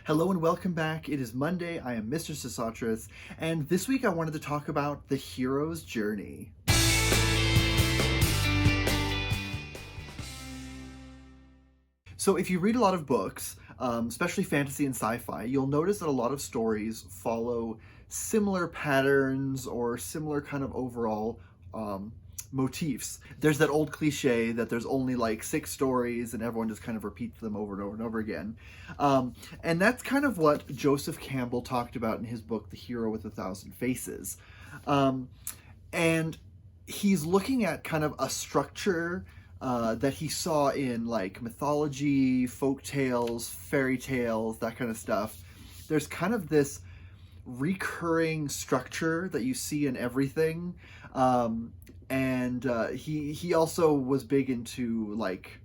Hello and welcome back. It is Monday. I am Mr. Sisotris, and this week I wanted to talk about the hero's journey. So if you read a lot of books, especially fantasy and sci-fi, you'll notice that a lot of stories follow similar patterns or similar kind of overall motifs. There's that old cliche that there's only like 6 stories and everyone just kind of repeats them over and over and over again. And that's kind of what Joseph Campbell talked about in his book, The Hero with a Thousand Faces. And he's looking at kind of a structure that he saw in like mythology, folk tales, fairy tales, that kind of stuff. There's kind of this recurring structure that you see in everything. And he also was big into like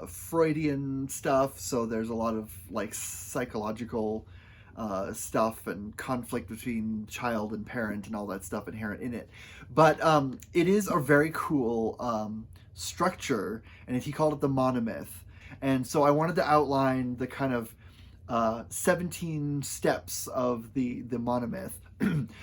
Freudian stuff, so there's a lot of like psychological stuff and conflict between child and parent and all that stuff inherent in it. But it is a very cool structure, and he called it the Monomyth. And so I wanted to outline the kind of 17 steps of the Monomyth.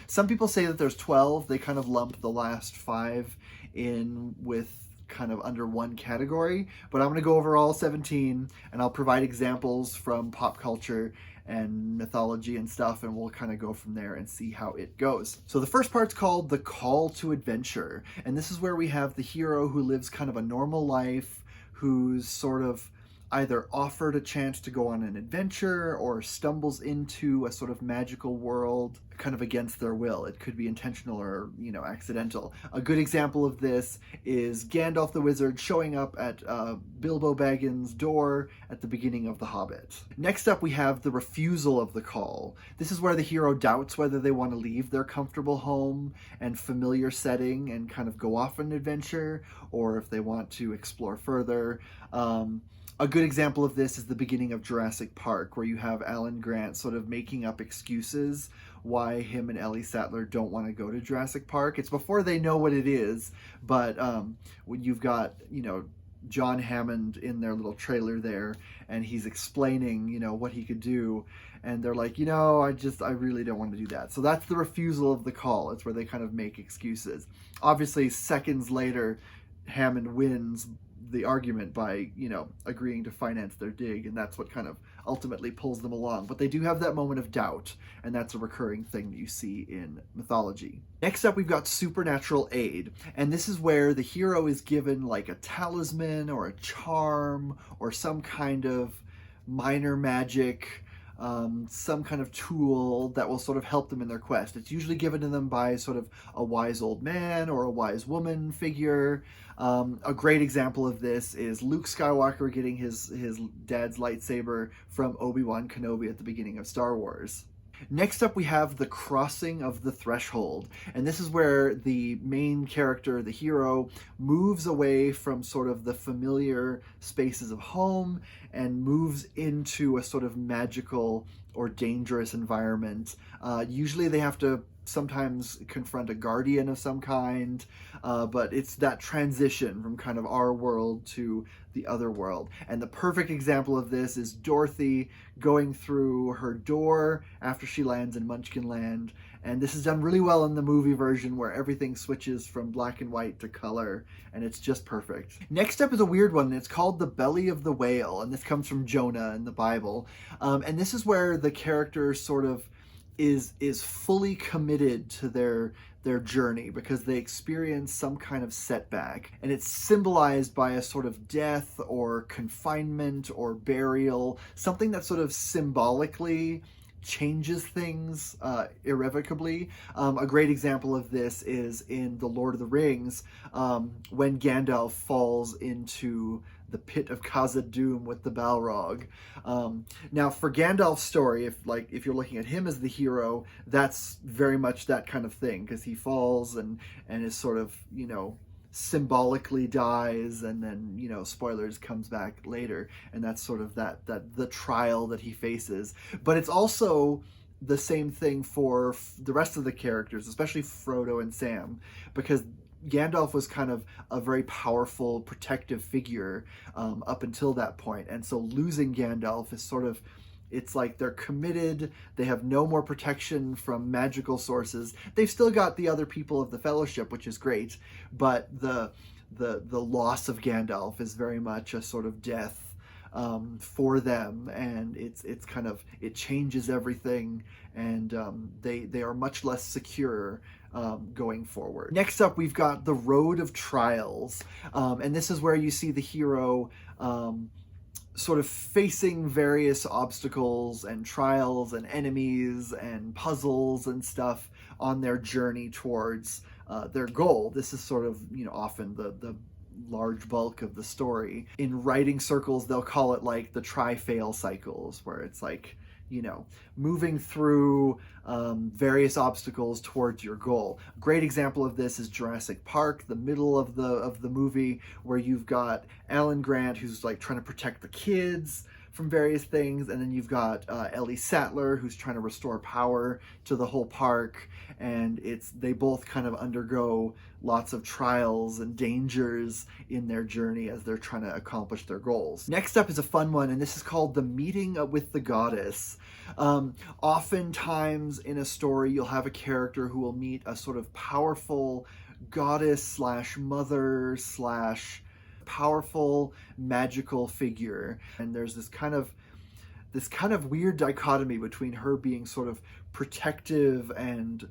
Some people say that there's 12. They kind of lump the last 5 in with kind of under one category, but I'm going to go over all 17, and I'll provide examples from pop culture and mythology and stuff, and we'll kind of go from there and see how it goes. So the first part's called the Call to Adventure, and this is where we have the hero who lives kind of a normal life, who's sort of either offered a chance to go on an adventure or stumbles into a sort of magical world kind of against their will. It could be intentional or, accidental. A good example of this is Gandalf the Wizard showing up at Bilbo Baggins' door at the beginning of The Hobbit. Next up, we have the Refusal of the Call. This is where the hero doubts whether they want to leave their comfortable home and familiar setting and kind of go off an adventure, or if they want to explore further. A good example of this is the beginning of Jurassic Park, where you have Alan Grant sort of making up excuses why him and Ellie Sattler don't want to go to Jurassic Park. It's before they know what it is, but when you've got, John Hammond in their little trailer there, and he's explaining, what he could do, and they're like, I really don't want to do that. So that's the refusal of the call. It's where they kind of make excuses. Obviously, seconds later, Hammond wins the argument by, agreeing to finance their dig, and that's what kind of ultimately pulls them along. But they do have that moment of doubt, and that's a recurring thing that you see in mythology. Next up, we've got supernatural aid, and this is where the hero is given like a talisman or a charm or some kind of minor magic, some kind of tool that will sort of help them in their quest. It's usually given to them by sort of a wise old man or a wise woman figure. A great example of this is Luke Skywalker getting his dad's lightsaber from Obi-Wan Kenobi at the beginning of Star Wars. Next up, we have the Crossing of the Threshold, and this is where the main character, the hero, moves away from sort of the familiar spaces of home and moves into a sort of magical or dangerous environment. Usually they have to sometimes confront a guardian of some kind, but it's that transition from kind of our world to the other world. And the perfect example of this is Dorothy going through her door after she lands in Munchkinland, and this is done really well in the movie version where everything switches from black and white to color, and it's just perfect. Next up is a weird one, and it's called the Belly of the Whale, and this comes from Jonah in the Bible. And this is where the character sort of is fully committed to their journey because they experience some kind of setback, and it's symbolized by a sort of death or confinement or burial, something that sort of symbolically changes things irrevocably. A great example of this is in The Lord of the Rings, when Gandalf falls into the pit of Khazad-dûm with the Balrog. Now, for Gandalf's story, if you're looking at him as the hero, that's very much that kind of thing, because he falls and is sort of, symbolically dies, and then, spoilers, comes back later, and that's sort of that the trial that he faces. But it's also the same thing for the rest of the characters, especially Frodo and Sam, because Gandalf was kind of a very powerful, protective figure up until that point, and so losing Gandalf is sort of It's like they're committed. They have no more protection from magical sources. They've still got the other people of the Fellowship, which is great, but the loss of Gandalf is very much a sort of death for them, and it's kind of, it changes everything, and they are much less secure going forward. Next up, we've got the Road of Trials, and this is where you see the hero sort of facing various obstacles and trials and enemies and puzzles and stuff on their journey towards their goal. This is sort of, often the large bulk of the story. In writing circles, they'll call it like the try-fail cycles, where it's like, moving through various obstacles towards your goal. A great example of this is Jurassic Park, the middle of the movie, where you've got Alan Grant, who's like trying to protect the kids from various things, and then you've got Ellie Sattler, who's trying to restore power to the whole park, and they both kind of undergo lots of trials and dangers in their journey as they're trying to accomplish their goals. Next up is a fun one, and this is called The Meeting with the Goddess. Oftentimes in a story, you'll have a character who will meet a sort of powerful goddess slash mother slash powerful magical figure, and there's this kind of weird dichotomy between her being sort of protective and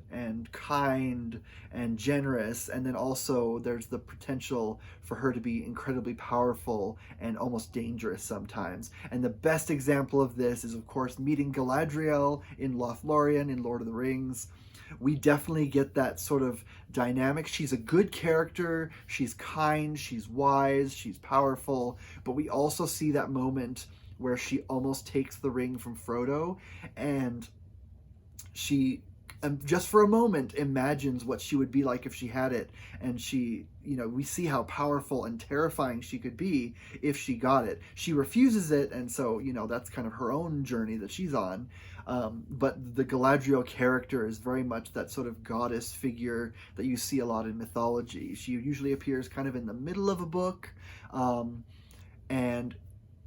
kind and generous, and then also there's the potential for her to be incredibly powerful and almost dangerous sometimes. And the best example of this is, of course, meeting Galadriel in Lothlorien in Lord of the Rings. We definitely get that sort of dynamic. She's a good character, she's kind, she's wise, she's powerful, but we also see that moment where she almost takes the ring from Frodo, and she just for a moment imagines what she would be like if she had it, and we see how powerful and terrifying she could be if she got it. She refuses it, and so that's kind of her own journey that she's on. But the Galadriel character is very much that sort of goddess figure that you see a lot in mythology. She usually appears kind of in the middle of a book, and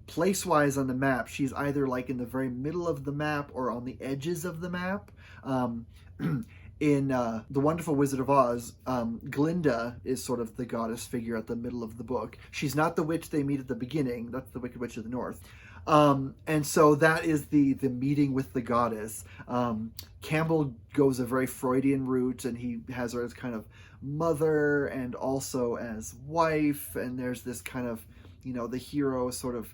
place-wise on the map, she's either like in the very middle of the map or on the edges of the map. In The Wonderful Wizard of Oz, Glinda is sort of the goddess figure at the middle of the book. She's not the witch they meet at the beginning. That's the Wicked Witch of the North. And so that is the meeting with the goddess. Campbell goes a very Freudian route, and he has her as kind of mother and also as wife, and there's this kind of, the hero sort of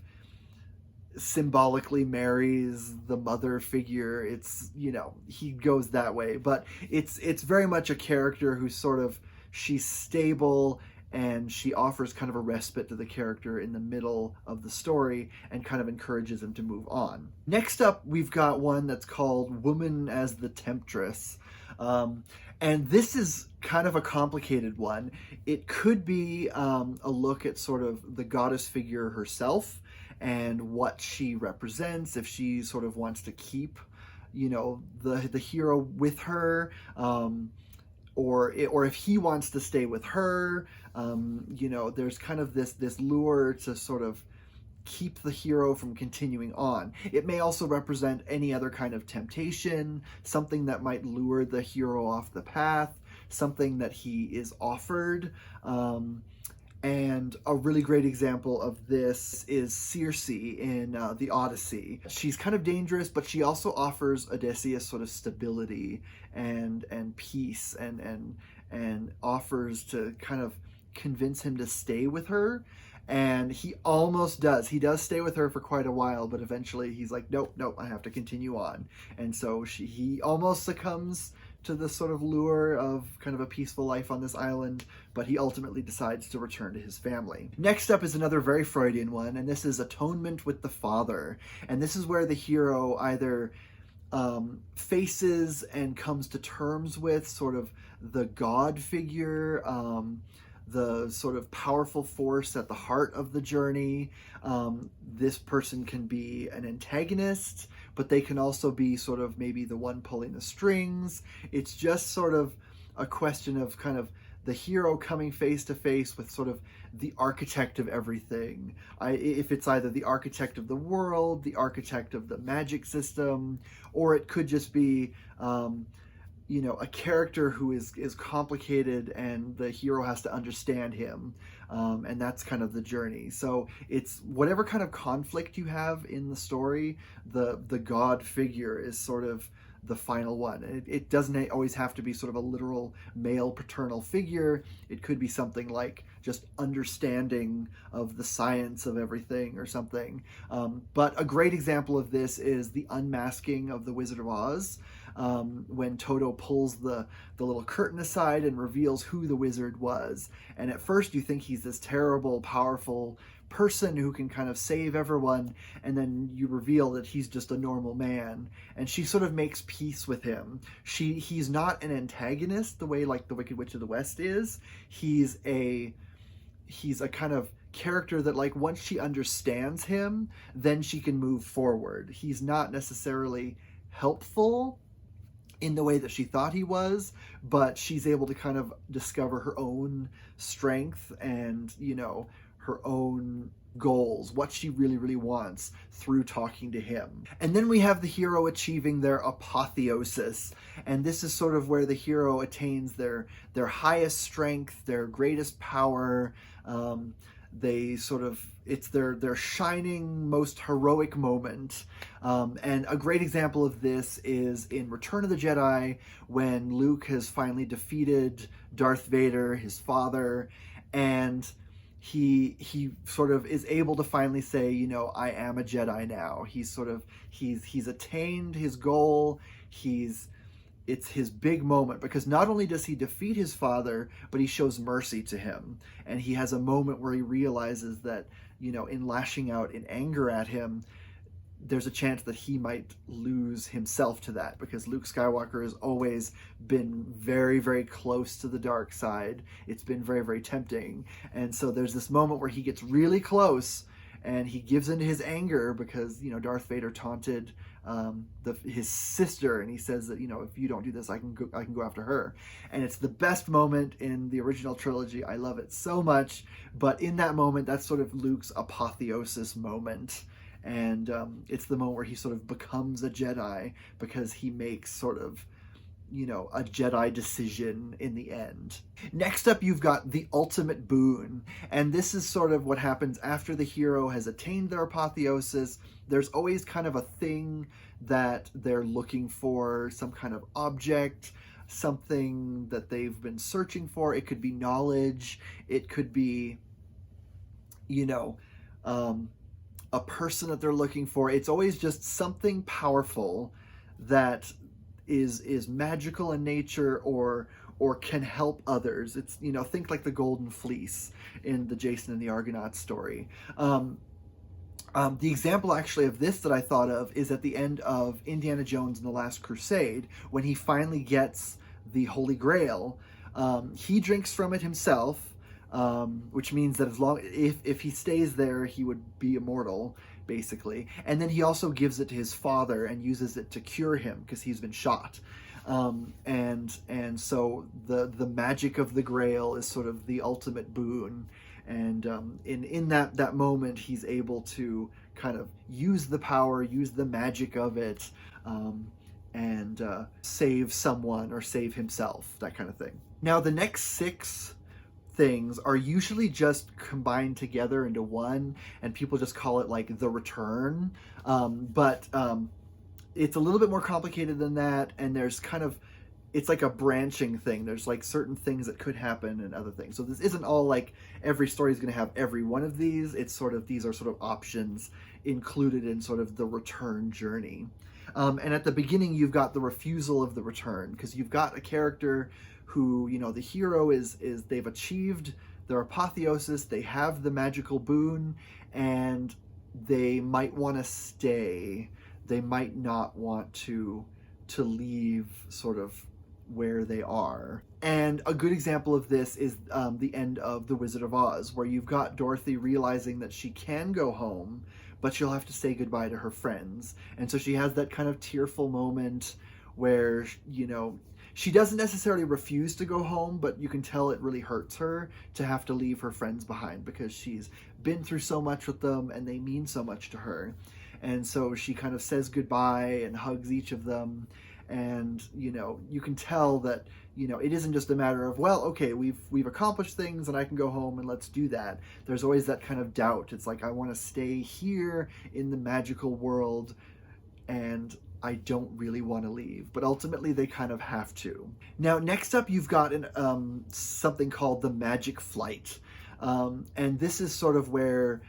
symbolically marries the mother figure. It's, he goes that way, but it's very much a character who's sort of, she's stable, and she offers kind of a respite to the character in the middle of the story and kind of encourages him to move on. Next up, we've got one that's called Woman as the Temptress. And this is kind of a complicated one. It could be a look at sort of the goddess figure herself and what she represents, if she sort of wants to keep, the hero with her, or if he wants to stay with her. There's kind of this lure to sort of keep the hero from continuing on. It may also represent any other kind of temptation, something that might lure the hero off the path, something that he is offered. And a really great example of this is Circe in the Odyssey. She's kind of dangerous, but she also offers Odysseus sort of stability and peace, and offers to kind of convince him to stay with her. And he almost does. He does stay with her for quite a while, but eventually he's like, nope, I have to continue on. And so he almost succumbs to the sort of lure of kind of a peaceful life on this island, but he ultimately decides to return to his family. Next up is another very Freudian one, and this is Atonement with the Father. And this is where the hero either faces and comes to terms with sort of the God figure, the sort of powerful force at the heart of the journey. This person can be an antagonist, but they can also be sort of maybe the one pulling the strings. It's just sort of a question of kind of the hero coming face to face with sort of the architect of everything. If it's either the architect of the world, the architect of the magic system, or it could just be a character who is complicated and the hero has to understand him, and that's kind of the journey. So it's whatever kind of conflict you have in the story, the god figure is sort of the final one. It doesn't always have to be sort of a literal male paternal figure. It could be something like just understanding of the science of everything or something. But a great example of this is the unmasking of the Wizard of Oz, when Toto pulls the little curtain aside and reveals who the wizard was. And at first you think he's this terrible, powerful person who can kind of save everyone, and then you reveal that he's just a normal man, and she sort of makes peace with him. He's not an antagonist the way like the Wicked Witch of the West is. He's a kind of character that, like, once she understands him, then she can move forward. He's not necessarily helpful in the way that she thought he was, but she's able to kind of discover her own strength and, her own goals, what she really, really wants through talking to him. And then we have the hero achieving their apotheosis. And this is sort of where the hero attains their highest strength, their greatest power. It's their shining, most heroic moment. And a great example of this is in Return of the Jedi, when Luke has finally defeated Darth Vader, his father, and he sort of is able to finally say, I am a Jedi now. He's attained his goal. It's his big moment, because not only does he defeat his father, but he shows mercy to him. And he has a moment where he realizes that, in lashing out in anger at him, there's a chance that he might lose himself to that, because Luke Skywalker has always been very, very close to the dark side. It's been very, very tempting. And so there's this moment where he gets really close and he gives into his anger because, Darth Vader taunted his sister, and he says that, if you don't do this, I can go after her. And it's the best moment in the original trilogy. I love it so much. But in that moment, that's sort of Luke's apotheosis moment. And it's the moment where he sort of becomes a Jedi, because he makes sort of, a Jedi decision in the end. Next up, you've got the ultimate boon. And this is sort of what happens after the hero has attained their apotheosis. There's always kind of a thing that they're looking for, some kind of object, something that they've been searching for. It could be knowledge. It could be, a person that they're looking for. It's always just something powerful that is magical in nature or can help others. It's, think like the Golden Fleece in the Jason and the Argonauts story. The example actually of this that I thought of is at the end of Indiana Jones and the Last Crusade, when he finally gets the Holy Grail. He drinks from it himself, which means that if he stays there, he would be immortal, basically. And then he also gives it to his father and uses it to cure him because he's been shot. And so the magic of the Grail is sort of the ultimate boon. And in that moment, he's able to kind of use the power, use the magic of it, and save someone or save himself, that kind of thing. Now, the next 6 things are usually just combined together into one, and people just call it like the return. But it's a little bit more complicated than that, and there's it's like a branching thing. There's like certain things that could happen and other things. So this isn't all like every story is going to have every one of these. It's sort of, these are sort of options included in sort of the return journey. And at the beginning, you've got the refusal of the return, because you've got a character who, the hero is they've achieved their apotheosis, they have the magical boon, and they might want to stay. They might not want to leave sort of where they are. And a good example of this is the end of The Wizard of Oz, where you've got Dorothy realizing that she can go home, but she'll have to say goodbye to her friends. And so she has that kind of tearful moment where, She doesn't necessarily refuse to go home, but you can tell it really hurts her to have to leave her friends behind because she's been through so much with them and they mean so much to her. And so she kind of says goodbye and hugs each of them. And, you know, you can tell that, you know, it isn't just a matter of, well, okay, we've accomplished things and I can go home and let's do that. There's always that kind of doubt. It's like, I want to stay here in the magical world and I don't really want to leave, but ultimately they kind of have to. Now, next up, you've got something called the magic flight. And this is sort of where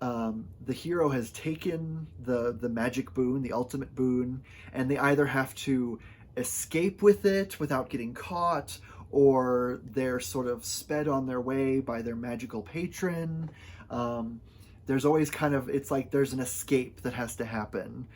the hero has taken the magic boon, the ultimate boon, and they either have to escape with it without getting caught, or they're sort of sped on their way by their magical patron. There's always kind of, it's like there's an escape that has to happen.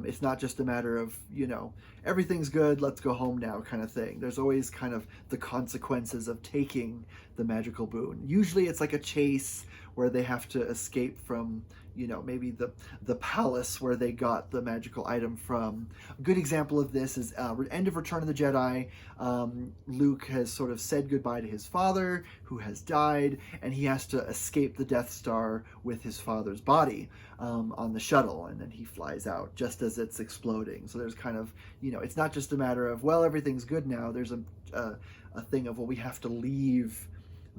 It's not just a matter of, you know, everything's good, let's go home now kind of thing. There's always kind of the consequences of taking the magical boon. Usually it's like a chase where they have to escape from, you know, maybe the palace where they got the magical item from. A good example of this is end of Return of the Jedi. Luke has sort of said goodbye to his father, who has died, and he has to escape the Death Star with his father's body on the shuttle, and then he flies out just as it's exploding. So there's kind of, you know, it's not just a matter of, well, everything's good now. There's a thing of, well, we have to leave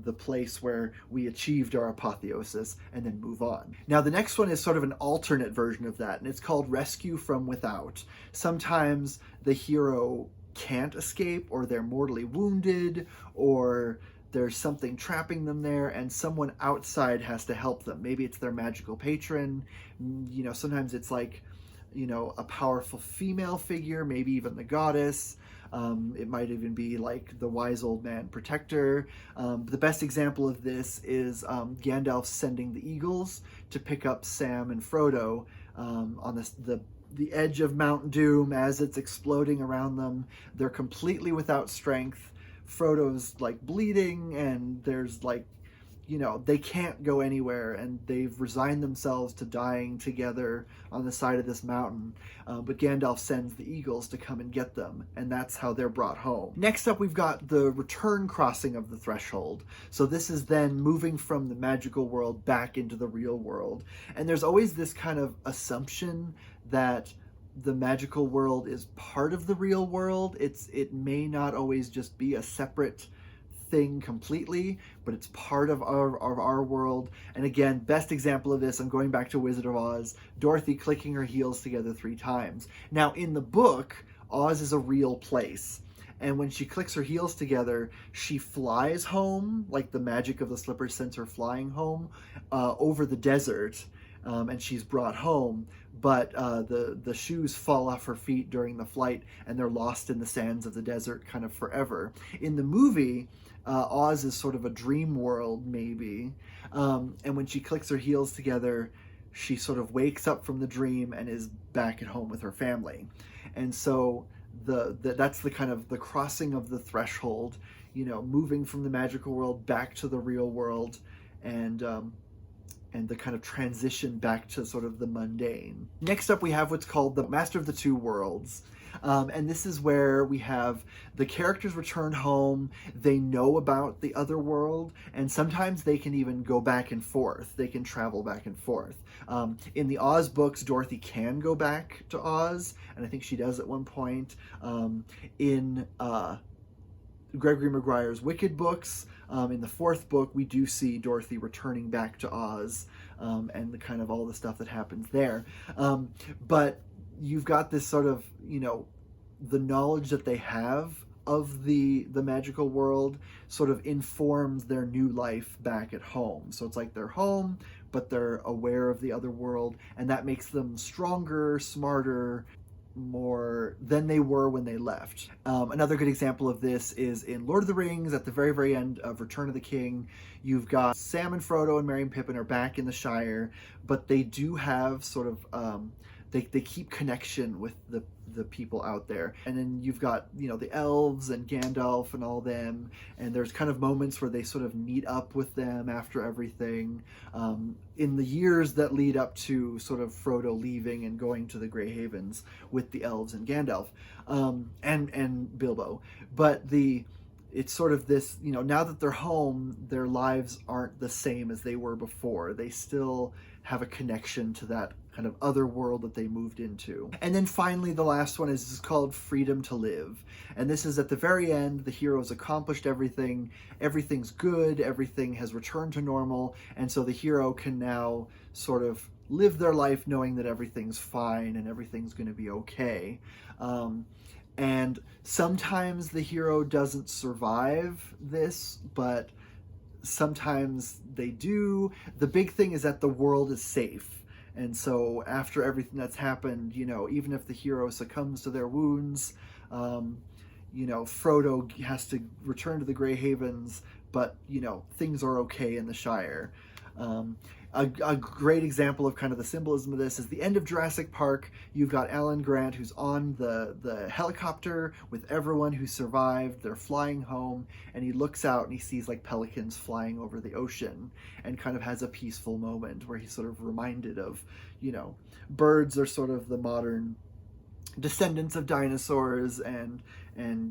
the place where we achieved our apotheosis and then move on. Now, the next one is sort of an alternate version of that, and it's called Rescue from Without. Sometimes the hero can't escape, or they're mortally wounded, or there's something trapping them there, and someone outside has to help them. Maybe it's their magical patron. You know, sometimes it's like, you know, a powerful female figure, maybe even the goddess. It might even be like the wise old man protector. The best example of this is Gandalf sending the eagles to pick up Sam and Frodo on the edge of Mount Doom as it's exploding around them. They're completely without strength. Frodo's like bleeding, and there's like, you know, they can't go anywhere, and they've resigned themselves to dying together on the side of this mountain. But Gandalf sends the eagles to come and get them, and that's how they're brought home. Next up, we've got the return crossing of the threshold. So this is then moving from the magical world back into the real world. And there's always this kind of assumption that the magical world is part of the real world. It may not always just be a separate thing completely, but it's part of our world. And again, best example of this, I'm going back to Wizard of Oz, Dorothy clicking her heels together 3 times. Now, in the book, Oz is a real place. And when she clicks her heels together, she flies home, like the magic of the slippers sends her flying home, over the desert, and she's brought home. But the shoes fall off her feet during the flight, and they're lost in the sands of the desert kind of forever. In the movie, Oz is sort of a dream world, maybe. And when she clicks her heels together, she sort of wakes up from the dream and is back at home with her family. And so that's the kind of the crossing of the threshold, you know, moving from the magical world back to the real world, and the kind of transition back to sort of the mundane. Next up, we have what's called the Master of the Two Worlds. And this is where we have the characters return home, they know about the other world, and sometimes they can even go back and forth. They can travel back and forth. In the Oz books, Dorothy can go back to Oz, and I think she does at one point. In Gregory Maguire's Wicked books, in the 4th book, we do see Dorothy returning back to Oz, and the kind of all the stuff that happens there. But you've got this sort of, you know, the knowledge that they have of the magical world sort of informs their new life back at home. So it's like they're home, but they're aware of the other world, and that makes them stronger, smarter, more than they were when they left. Another good example of this is in Lord of the Rings. At the very, very end of Return of the King, you've got Sam and Frodo and Merry and Pippin are back in the Shire, but they do have sort of they keep connection with the people out there. And then you've got, the elves and Gandalf and all them, and there's kind of moments where they sort of meet up with them after everything, in the years that lead up to sort of Frodo leaving and going to the Grey Havens with the elves and Gandalf, and Bilbo. But it's sort of this, now that they're home, their lives aren't the same as they were before. They still have a connection to that kind of other world that they moved into. And then finally, the last one is called Freedom to Live. And this is at the very end, the heroes accomplished everything. Everything's good. Everything has returned to normal. And so the hero can now sort of live their life knowing that everything's fine and everything's going to be okay. And sometimes the hero doesn't survive this, but sometimes they do. The big thing is that the world is safe. And so after everything that's happened, even if the hero succumbs to their wounds, Frodo has to return to the Grey Havens, but, things are okay in the Shire. A great example of kind of the symbolism of this is the end of Jurassic Park. You've got Alan Grant, who's on the helicopter with everyone who survived. They're flying home, and he looks out and he sees like pelicans flying over the ocean, and kind of has a peaceful moment where he's sort of reminded of, birds are sort of the modern descendants of dinosaurs, and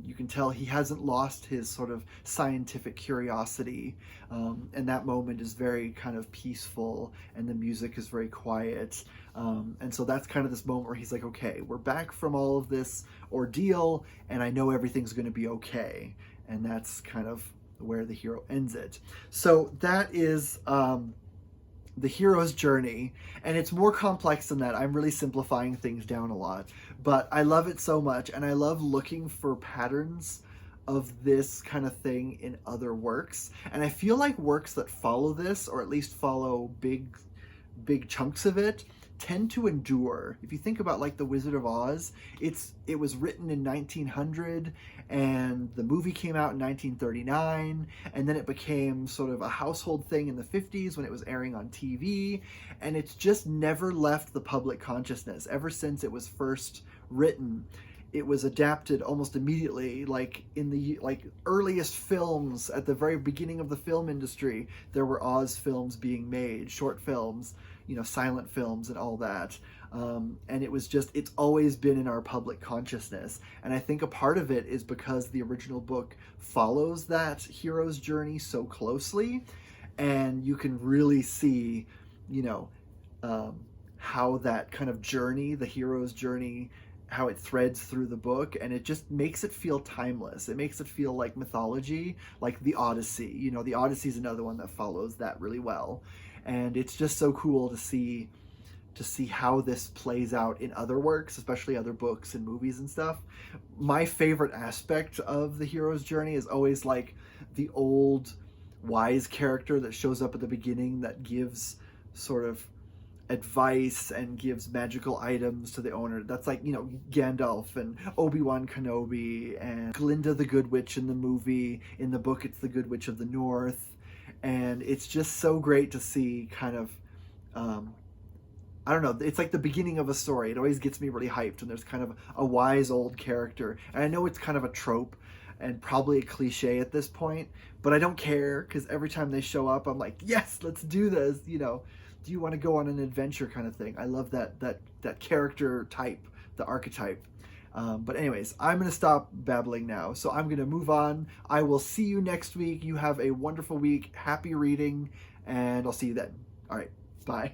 you can tell he hasn't lost his sort of scientific curiosity, and that moment is very kind of peaceful, and the music is very quiet, and so that's kind of this moment where he's like, okay, we're back from all of this ordeal, and I know everything's going to be okay. And that's kind of where the hero ends it. So that is the hero's journey, and it's more complex than that. I'm really simplifying things down a lot, but I love it so much, and I love looking for patterns of this kind of thing in other works. And I feel like works that follow this, or at least follow big chunks of it, tend to endure. If you think about like The Wizard of Oz, it was written in 1900, and the movie came out in 1939, and then it became sort of a household thing in the 50s when it was airing on TV, and it's just never left the public consciousness. Ever since it was first written, it was adapted almost immediately. Like in the earliest films, at the very beginning of the film industry, there were Oz films being made, short films, silent films and all that. And it's always been in our public consciousness. And I think a part of it is because the original book follows that hero's journey so closely, and you can really see, how that kind of journey, the hero's journey, how it threads through the book, and it just makes it feel timeless. It makes it feel like mythology, like the Odyssey. The Odyssey is another one that follows that really well. And it's just so cool to see how this plays out in other works, especially other books and movies and stuff. My favorite aspect of the hero's journey is always like the old wise character that shows up at the beginning that gives sort of advice and gives magical items to the owner. That's like, Gandalf and Obi-Wan Kenobi and Glinda the Good Witch in the movie. In the book, it's the Good Witch of the North. And it's just so great to see kind of, I don't know, it's like the beginning of a story. It always gets me really hyped when there's kind of a wise old character. And I know it's kind of a trope and probably a cliche at this point, but I don't care, because every time they show up, I'm like, yes, let's do this, do you want to go on an adventure kind of thing. I love that character type, the archetype. But anyways, I'm going to stop babbling now. So I'm going to move on. I will see you next week. You have a wonderful week. Happy reading, and I'll see you then. All right. Bye.